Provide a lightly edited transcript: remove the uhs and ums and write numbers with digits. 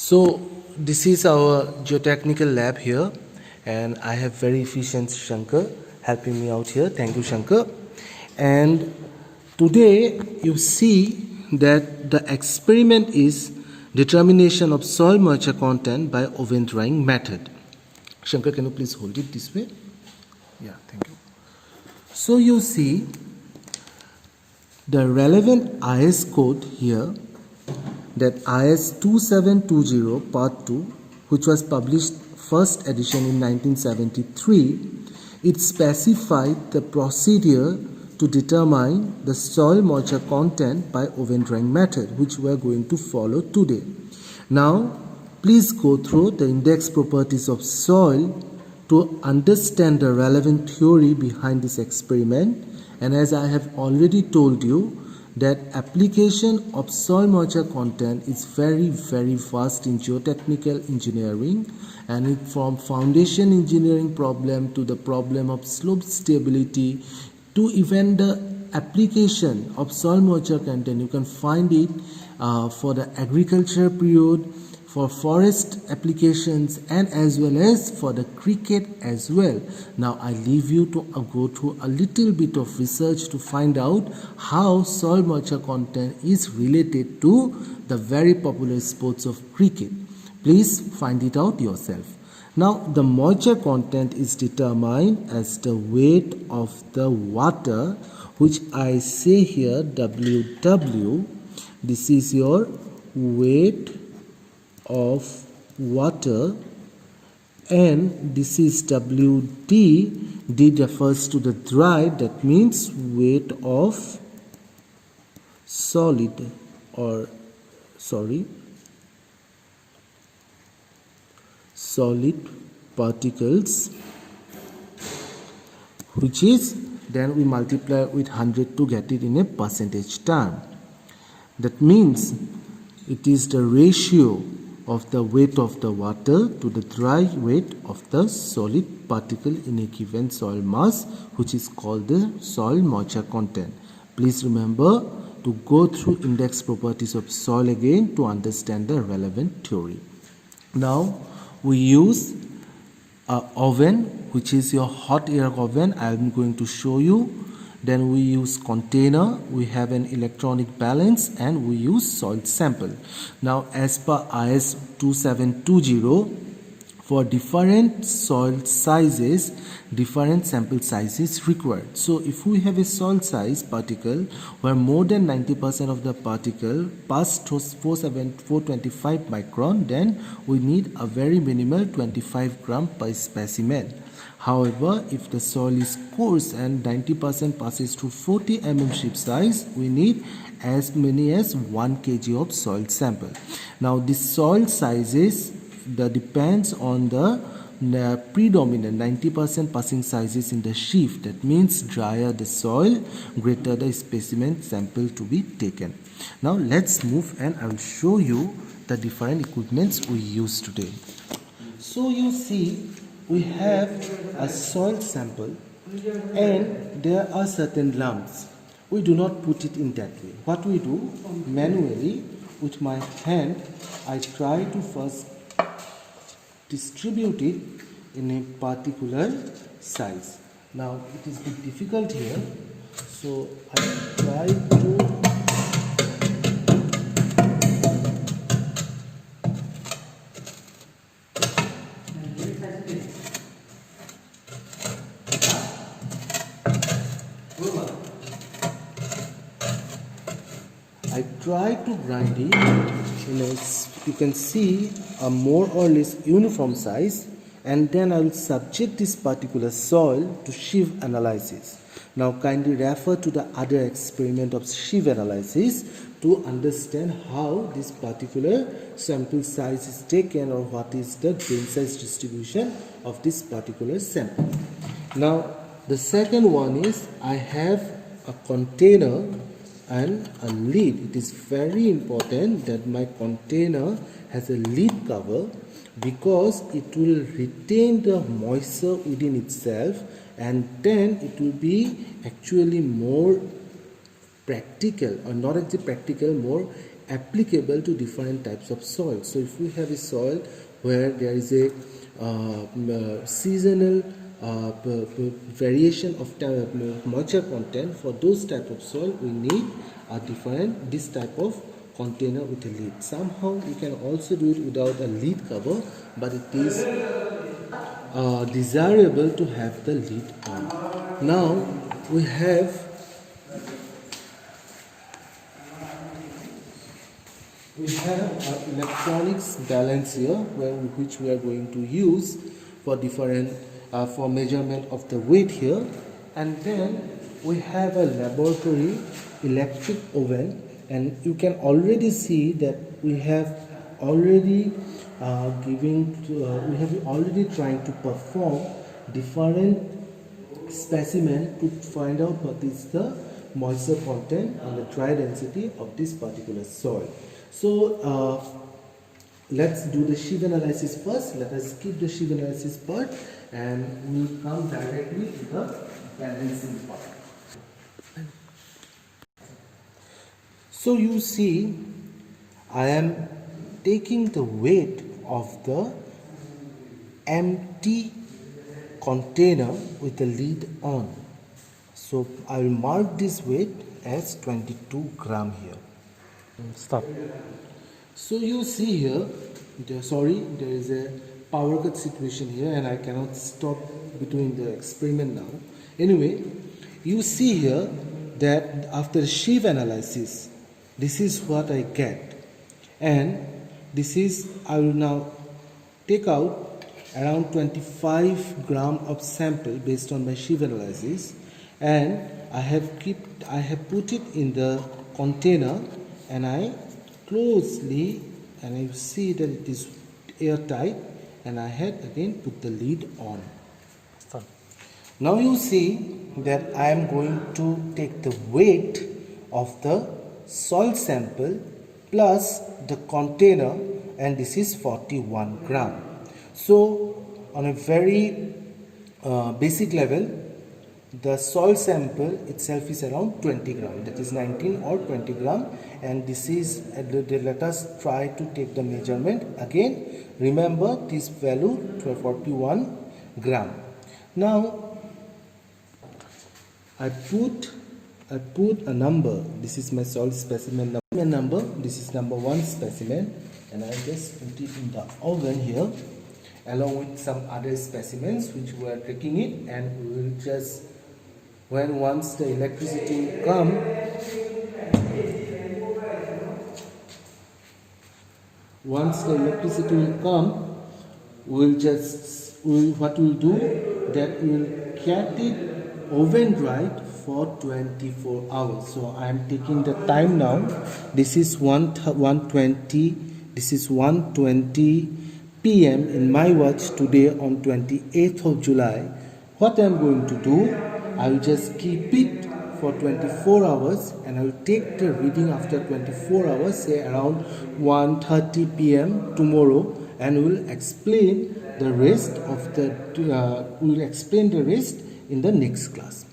So this is our geotechnical lab here, and I have very efficient Shankar helping me out here. Thank you, Shankar. And today you see that the experiment is determination of soil moisture content by oven drying method. Shankar, can you please hold it this way? Yeah, thank you. So you see the relevant IS code here, that IS 2720 part 2, which was published first edition in 1973, it specified the procedure to determine the soil moisture content by oven drying method, which we are going to follow today. Now please go through the index properties of soil to understand the relevant theory behind this experiment. And as I have already told you, that application of soil moisture content is very vast in geotechnical engineering, and it from foundation engineering problem to the problem of slope stability to even the application of soil moisture content. You can find it for the agriculture period, for forest applications, and as well as for the cricket as well. Now I leave you to go through a little bit of research to find out how soil moisture content is related to the very popular sports of cricket. Please find it out yourself. Now the moisture content is determined as the weight of the water, which I say here WW. This is your weight of water, and this is WD. D refers to the dry, that means weight of solid solid particles, which is, then we multiply with 100 to get it in a percentage term. That means it is the ratio of the weight of the water to the dry weight of the solid particle in a given soil mass, which is called the soil moisture content. Please remember to go through index properties of soil again to understand the relevant theory. Now we use an oven, which is your hot air oven. I am going to show you. Then we use container, we have an electronic balance, and we use soil sample. Now as per IS 2720, for different soil sizes, different sample size is required. So if we have a soil size particle where more than 90% of the particle pass through 425 micron, then we need a very minimal 25 gram per specimen. However, if the soil is coarse and 90% passes through 40 mm ship size, we need as many as 1 kg of soil sample. Now this soil sizes depends on the predominant 90% passing sizes in the sheaf. That means drier the soil, greater the specimen sample to be taken. Now let's move and I will show you the different equipments we use today. So you see, we have a soil sample and there are certain lumps. We do not put it in that way. What we do, manually with my hand, I try to first distribute it in a particular size. Now it is a bit difficult here, so I try to grind it in a, you can see, a more or less uniform size, and then I will subject this particular soil to sieve analysis. Now kindly refer to the other experiment of sieve analysis to understand how this particular sample size is taken or what is the grain size distribution of this particular sample. Now the second one is I have a container and a lid. It is very important that my container has a lid cover, because it will retain the moisture within itself, and then it will be actually more practical, or not actually practical, more applicable to different types of soil. So if we have a soil where there is a seasonal variation of moisture content, for those type of soil we need a different this type of container with a lid. Somehow you can also do it without a lid cover, but it is desirable to have the lid on. Now we have our electronics balance here, which we are going to use for different for measurement of the weight here, and then we have a laboratory electric oven, and you can already see that we have already we have already trying to perform different specimen to find out what is the moisture content and the dry density of this particular soil. So let's do the sieve analysis first. Let us skip the sieve analysis part and we'll come directly to the balancing part. So you see, I am taking the weight of the empty container with the lid on. So I will mark this weight as 22 gram here. Stop. So you see here, there is a power cut situation here and I cannot stop between the experiment now. Anyway, you see here that after the sieve analysis, this is what I get, and this is, I will now take out around 25 gram of sample based on my sieve analysis, and I have put it in the container, and I closely, and I see that it is airtight, and I had again put the lid on. Now you see that I am going to take the weight of the soil sample plus the container, and this is 41 gram. So on a very basic level, the soil sample itself is around 20 gram, that is 19 or 20 gram, and this is, let us try to take the measurement again. Remember this value 41 gram. Now I put a number. This is my soil specimen number. This is number 1 specimen, and I just put it in the oven here along with some other specimens which we are taking it, and we will just, once the electricity will come, what we'll do, that we'll get it oven dried for 24 hours. So I am taking the time now. This is 1:20. This is 1:20 p.m. in my watch today on 28th of July. What I am going to do, I will just keep it for 24 hours, and I will take the reading after 24 hours, say around 1:30 p.m. tomorrow, and we will explain the rest in the next class.